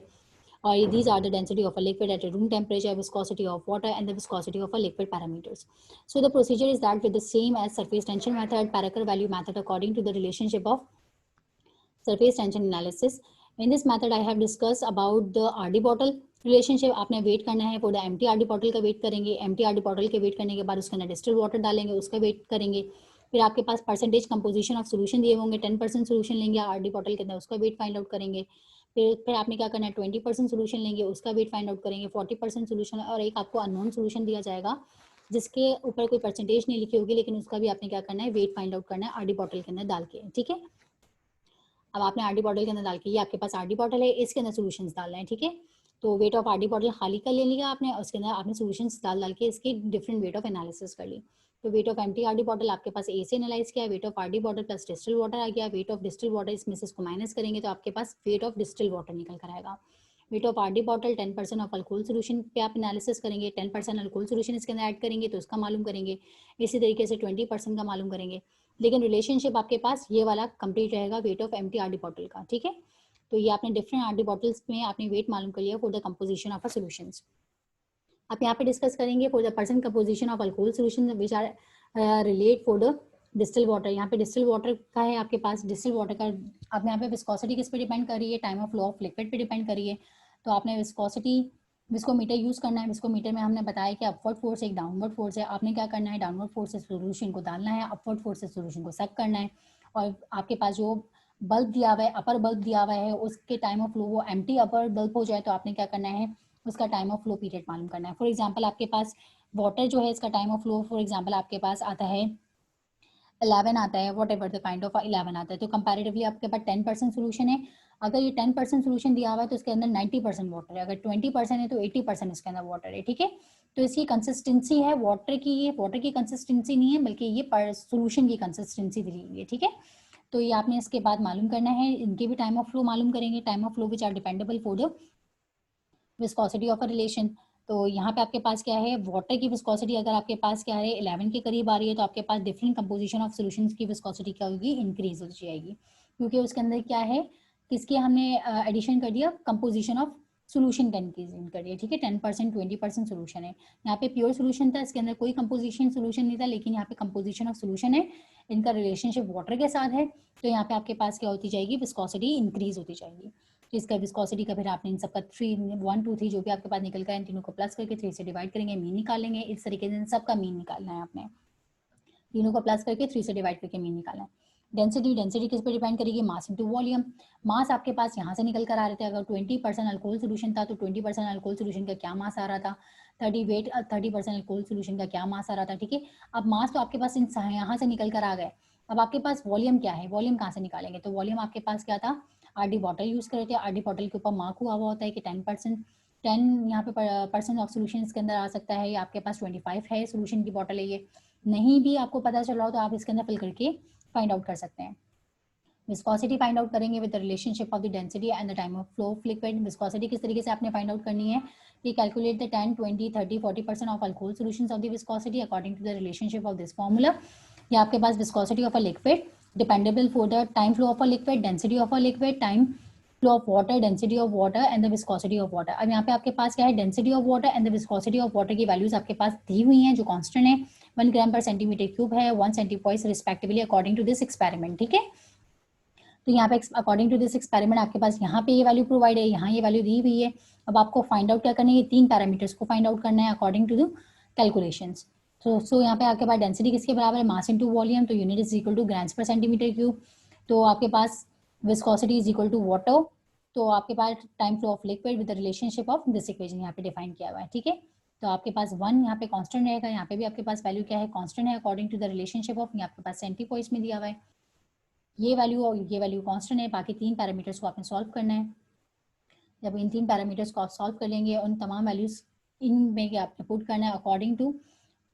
और these are the density of a liquid at a room temperature, viscosity of water and the viscosity of a liquid parameters. So the procedure is that with the same as surface tension method, Paraker value method according to the relationship of surface tension analysis. In this method I have discussed about the RD bottle relationship. आपने wait करना है, for the empty RD bottle का wait करेंगे, empty RD bottle के wait करने के बाद उसके अंदर distilled water डालेंगे, उसका वेट करेंगे. फिर आपके पास परसेंटेज कंपोजिशन ऑफ सोल्यूशन दिए होंगे, 10% सोल्यूशन लेंगे RD बॉटल के अंदर, उसका वेट फाइंड आउट करेंगे. फिर आपने क्या करना है, 20% सोल्यूशन लेंगे, उसका वेट फाइंड आउट करेंगे, 40% सोल्यूशन, और एक आपको अननोन सोल्यूशन दिया जाएगा जिसके ऊपर कोई परसेंटेज नहीं लिखी होगी, लेकिन उसका भी आपने क्या करना है, वेट फाइंड आउट करना है RD बॉटल के अंदर डाल के. ठीक है, अब आपने RD बॉटल के अंदर डाल के, ये आपके पास RD बॉटल है, इसके अंदर सोल्यूशंस डालना है. ठीक है, तो वेट ऑफ RD बॉटल खाली कर ले लिया आपने, और उसके अंदर आपने सोल्यूशंस डाल के इसकी डिफरेंट वेट ऑफ एनालिसिस कर ली. तो weight of empty RD bottle आपके पास ए से एनालाइज किया, weight of RD bottle plus distil water आ गया, वेट ऑफ डिस्टिल वाटर इसमें से इसको माइनस करेंगे तो आपके पास वेट ऑफ डिस्टिल वाटर निकल कर आएगा। Wait of RD bottle 10% of alcohol solution पे आप एनालिसिस करेंगे, 10% अल्कोहल सोल्यूशन इसके अंदर ऐड करेंगे तो उसका मालूम करेंगे, इसी तरीके से 20% का मालूम करेंगे। लेकिन रिलेशनशिप आपके पास ये वाला कंप्लीट रहेगा wait of empty RD bottle का, ठीक है। तो ये आपने डिफरेंट आरडी बॉटल्स में आपने वेट मालूम कर लिया for the composition of a solutions. आप यहाँ पे डिस्कस करेंगे for the percent composition of alcohol solution which are relate for the distil water. यहाँ पे डिस्टिल वाटर का है आपके पास, डिस्टिल वाटर का आप यहाँ पे विस्कोसिटी किस पे डिपेंड कर रही है, time of flow of liquid पे डिपेंड कर रही है। तो आपने विस्कोसिटी विस्कोमीटर यूज करना है। विस्कोमीटर में हमने बताया कि अपवर्ड फोर्स एक डाउनवर्ड फोर्स है, आपने क्या करना है, डाउनवर्ड फोर्स से सोल्यूशन को डालना है, अपवर्ड फोर्स से सोल्यूशन को सक करना है। और आपके पास जो बल्ब दिया हुआ है, अपर बल्ब दिया हुआ है, उसके टाइम ऑफ फ्लो वो एम्प्टी अपर बल्ब हो जाए तो आपने क्या करना है, उसका टाइम ऑफ फ्लो पीरियड मालूम करना है। फॉर एग्जांपल आपके पास वाटर जो है इसका time of flow for example आपके पास आता है 11 आता है, what ever the kind of 11 आता है, तो कंपैरेटिवली आपके पास 10% सोल्यूशन है। अगर ये 10% सोल्यूशन दिया हुआ है तो इसके अंदर 90% वाटर है, अगर 20% है तो 80% इसके अंदर वाटर है, ठीक है। तो इसकी कंसिस्टेंसी है वाटर की, ये वाटर की कंसिस्टेंसी नहीं है बल्कि ये सोल्यूशन की कंसिस्टेंसी दी हुई है, ठीक है। तो ये आपने इसके बाद मालूम करना है, इनके भी टाइम ऑफ फ्लो मालूम करेंगे, time of flow which are dependable for the viscosity of a relation. तो यहाँ पे आपके पास क्या है, वाटर की विस्कोसिटी अगर आपके पास क्या है 11 के करीब आ रही है तो आपके पास डिफरेंट कंपोजिशन ऑफ सॉल्यूशंस की विस्कोसिटी क्या होगी, इंक्रीज हो जाएगी, क्योंकि उसके अंदर क्या है, किसके हमने एडिशन कर दिया, कंपोजिशन ऑफ सोल्यूशन का इंक्रीज कर दिया, ठीक है। 10% 20% सोल्यूशन है, यहाँ पे प्योर सोल्यूशन था, इसके अंदर कोई कंपोजिशन सोल्यूशन नहीं था, लेकिन यहाँ पे कंपोजिशन ऑफ सोल्यूशन है, इनका रिलेशनशिप वाटर के साथ है, तो यहाँ पे आपके पास क्या होती जाएगी, विस्कोसिटी इंक्रीज होती जाएगी। तो इसका विस्कोसिटी का फिर आपने इन सबका 1 2 3 जो भी आपके पास निकल कर इन तीनों को प्लस करके 3 से डिवाइड करेंगे, मीन निकालेंगे। इस तरीके से इन सबका मीन निकालना है, आपने तीनों को प्लस करके 3 से डिवाइड करके मीन निकालना है। डेंसिटी किस पे डिपेंड करेगी, मास इंटू वॉल्यूम। मास आपके पास यहाँ से निकल कर आ रहे थे, अगर 20% अल्कोहल सोल्यूशन था तो 20% अल्कोहल सोल्यूशन का क्या मास आ रहा था, 30% अल्कोहल सोल्यूशन का क्या मास आ रहा था, ठीक है। अब मास तो आपके पास यहाँ से निकल कर आ गए, अब आपके पास वॉल्यूम क्या है, वॉल्यूम कहाँ से निकालेंगे, तो वॉल्यूम आपके पास क्या था, आरडी बॉटल यूज कर रहे थे, आरडी बॉटल के ऊपर मार्क हुआ होता है कि 10% 10 यहाँ पे परसेंट ऑफ सोल्यूशन इसके अंदर आ सकता है, आपके पास 25 है सोल्यूशन की बॉटल है, ये नहीं भी आपको पता चल रहा हो तो आप इसके अंदर फिल करके फाइंड आउट कर सकते हैं। विस्कोसिटी फाइंड आउट करेंगे with the relationship of the density and the time of flow of liquid. Viscosity किस तरीके से आपने फाइंड आउट करनी है कि calculate the 10 20 30 40% of alcohol solutions of the viscosity according to the relationship of this formula. ये आपके पास viscosity of a liquid dependable for the time flow of a liquid, density of a liquid, time flow of water, density of water and the viscosity of water. अब यहाँ पे आपके पास क्या है, density of water and the viscosity of water की values आपके पास दी हुई हैं जो कांस्टेंट है, 1 ग्राम पर सेंटीमीटर क्यूब है, 1 centipoise respectively according to this experiment, ठीक है। तो यहाँ पे अकॉर्डिंग टू दिस एक्सपेरिमेंट आपके पास यहाँ पे ये वैल्यू प्रोवाइड है, यहाँ ये वैल्यू दी हुई है। अब आपको फाइंड आउट क्या करना है, ये 3 पैरामीटर्स को फाइंड आउट करना है according to the calculations. So यहाँ पे आपके पास डेंसिटी किसके बराबर है, मास इनटू वॉल्यूम, तो unit is equal to grams per centimetre cube. तो आपके पास viscosity is equal to water, तो आपके पास time flow of liquid with the relationship of this equation यहाँ पे डिफाइन किया हुआ है, ठीक है। तो आपके पास 1 यहाँ पे कांस्टेंट रहेगा, यहाँ पे भी आपके पास वैल्यू क्या है, कांस्टेंट है according to the relationship of, आपके पास सेंटीपॉइस में दिया हुआ है, ये वैल्यू और ये वैल्यू कांस्टेंट है, बाकी 3 पैरामीटर्स को आपने सॉल्व करना है। जब इन 3 पैरामीटर्स को आप सॉल्व कर लेंगे, उन तमाम वैल्यूज इनमें आपने पुट करना है अकॉर्डिंग टू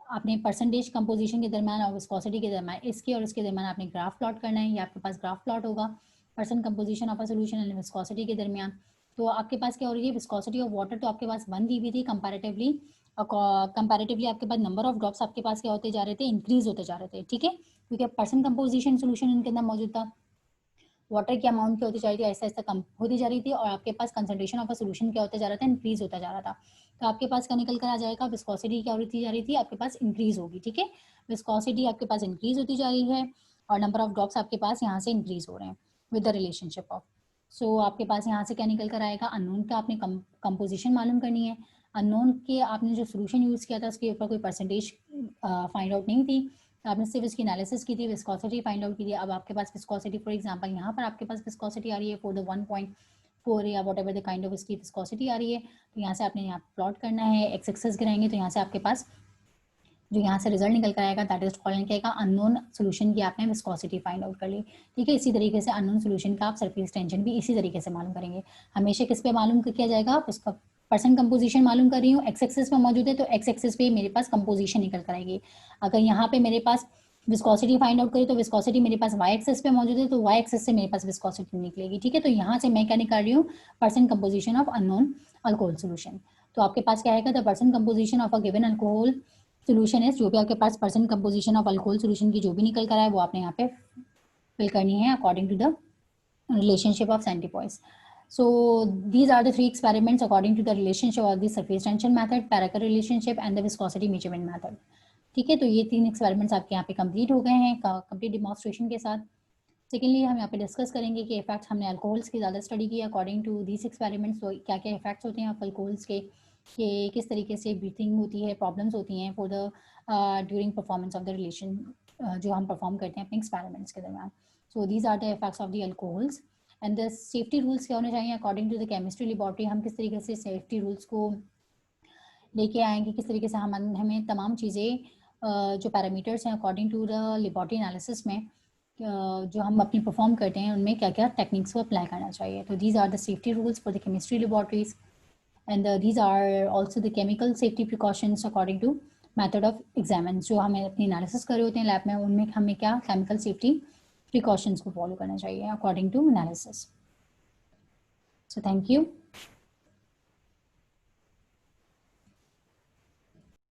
आपने परसेंटेज कंपोजिशन के दरमियान और विस्कोसिटी के दरमियान, इसके और इसके दरमियान आपने ग्राफ प्लॉट करना है। ये आपके पास ग्राफ प्लॉट होगा percent composition of a solution and viscosity के दरमियान। तो आपके पास क्या हो रही है, विस्कोसिटी ऑफ वाटर तो आपके पास 1 दी हुई थी, कंपैरेटिवली आपके पास नंबर ऑफ ड्रॉप्स आपके पास क्या होते जा रहे थे, इंक्रीज होते जा रहे थे, ठीक है, क्योंकि परसेंट कंपोजिशन सोल्यूशन इनके अंदर मौजूद था। वाटर की अमाउंट क्या होती जा रही थी, ऐसा ऐसा कम होती जा रही थी, और आपके पास कंसंट्रेशन ऑफ अ सोल्यूशन क्या होता जा रहा था, इंक्रीज होता जा रहा था। तो आपके पास क्या निकल कर आ जाएगा, विस्कोसिटी क्या होती जा रही थी, आपके पास इंक्रीज होगी, ठीक है। विस्कोसिटी आपके पास इंक्रीज होती जा रही है और नंबर ऑफ ड्रॉप्स आपके पास यहाँ से इंक्रीज हो रहे हैं विद द रिलेशनशिप ऑफ। सो आपके पास यहाँ से क्या निकल कर आएगा, अननोन का आपने कंपोजिशन मालूम करनी है। अननोन के आपने जो सोल्यूशन यूज किया था उसके ऊपर कोई परसेंटेज फाइंड आउट नहीं थी, तो आपने सिर्फ इसकी एनालिसिस की थी, विस्कोसिटी फाइंड आउट की थी। अब आपके पास विस्कोसिटी फॉर एग्जांपल यहाँ पर आपके पास विस्कोसिटी आ रही है फॉर द 1.4 या what ever the kind of इसकी विस्कोसिटी आ रही है। तो यहाँ से आपने यहाँ प्लॉट करना है, एक्स एक्सेस गिराएंगे तो यहाँ से आपके पास जो यहाँ से रिजल्ट निकल कर आएगा दैट इज कॉल्ड क्या अननोन सोल्यूशन की आपने विस्कोसिटी फाइंड आउट कर ली, ठीक है। इसी तरीके से अननोन सोल्यूशन का आप सरफेस टेंशन भी इसी तरीके से मालूम करेंगे। हमेशा किस पे मालूम किया जाएगा, उसका परसेंट कंपोजिशन मालूम कर रही हूँ, एक्स एक्सिस पे मौजूद है तो एक्स एक्सिस पे मेरे पास कंपोजिशन निकल कर आएगी। अगर यहाँ पे मेरे पास विस्कोसिटी फाइंड आउट करी तो विस्कोसिटी मेरे पास वाई एक्सिस पे मौजूद है तो वाई एक्सिस से मेरे पास विस्कोसिटी निकलेगी। ठीक है, तो यहाँ से मैं क्या निकाल रही हूँ, percent composition of unknown alcohol solution. तो आपके पास क्या आएगा, the percent composition of a given alcohol solution है, जो भी आपके पास percent composition of alcohol solution की जो भी निकल कर आए वो आपने यहाँ पे फिल करनी है according to the relationship of centipoise. So these are the three experiments according to the relationship of the surface tension method, Paraker relationship and the viscosity measurement method. ठीक है, तो ये 3 एक्सपेरिमेंट्स आपके यहाँ पे कंप्लीट हो गए हैं कंप्लीट डिमॉन्स्ट्रेशन के साथ। सेकेंडली हम यहाँ पे डिस्कस करेंगे कि इफेक्ट्स, हमने अल्कोहल्स की ज़्यादा स्टडी की अकॉर्डिंग टू दीस एक्सपेरिमेंट्स, तो क्या क्या इफेक्ट्स होते हैं अल्कोहल्स के, कि किस तरीके से ब्रीथिंग होती है, प्रॉब्लम्स होती हैं for the during performance of the relation जो हम परफॉर्म करते हैं अपने एक्सपेरिमेंट्स के दरमियान। So these are the effects of the alcohols and the safety rules क्या होने चाहिए according to the chemistry laboratory. हम किस तरीके से सेफ्टी रूल्स को लेके आएंगे, किस तरीके से हमें तमाम चीज़ें जो पैरामीटर्स हैं according to the laboratory analysis में जो हम अपनी परफॉर्म करते हैं उनमें क्या क्या टेक्निक्स को अप्लाई करना चाहिए। तो these are the safety rules for the chemistry laboratories and these are also the chemical safety precautions according to method of examine. जो हमें अपनी एनालिसिस कर रहे होते हैं लैब में, उनमें हमें क्या केमिकल सेफ्टी प्रिकॉशंस को फॉलो करना चाहिए according to analysis. So thank you.